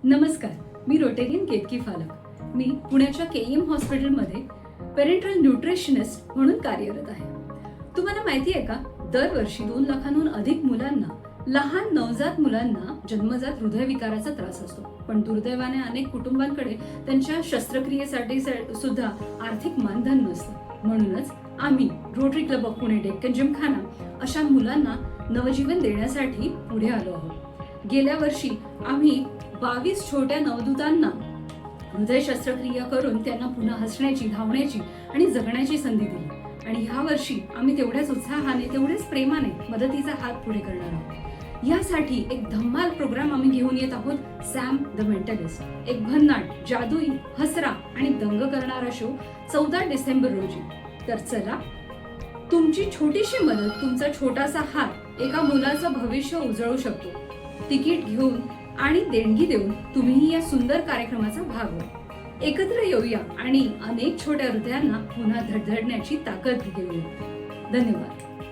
नमस्कार, मी रोटेरियन केतकी फालक. मी पुण्याच्या केईएम हॉस्पिटलमध्ये पेरेंटल न्यूट्रिशनिस्ट म्हणून कार्यरत आहे. तुम्हाला माहिती आहे का, दरवर्षी 2 लाखांहून अधिक मुलांना, लहान नवजात मुलांना जन्मजात हृदयविकाराचा त्रास असतो. पण दुर्दैवाने अनेक कुटुंबांकडे त्यांच्या शस्त्रक्रियेसाठी सुद्धा आर्थिक मानधन नसतं. म्हणूनच आम्ही rotary club of Pune Deccan Gymkhana अशा मुलांना नवजीवन देण्यासाठी पुढे आलो आहोत. गेल्या वर्षी आम्ही 22 छोट्या नवदूतांना हृदय शस्त्रक्रिया करून त्यांना पुन्हा हसण्याची, धावण्याची आणि जगण्याची संधी दिली. आणि ह्या वर्षी आम्ही तेवढ्याच उत्साहाने, तेवढ्याच प्रेमाने मदतीचा हात पुढे करणार आहोत. यासाठी एक धम्माल प्रोग्राम आम्ही घेऊन येत आहोत, सॅम द मेंटलिस्ट. एक भन्नाट, जादुई, हसरा आणि दंग करणारा शो 14 डिसेंबर रोजी. तर चला, तुमची छोटीशी मदत, तुमचा छोटासा हात एका मुलाचं भविष्य उजळू शकतो. तिकीट घेऊन आणि देणगी देऊन तुम्हीही या सुंदर कार्यक्रमाचा भाग व्हा. एकत्र येऊया आणि अनेक छोट्या हृदयांना पुन्हा धडधडण्याची ताकद घेऊया. धन्यवाद.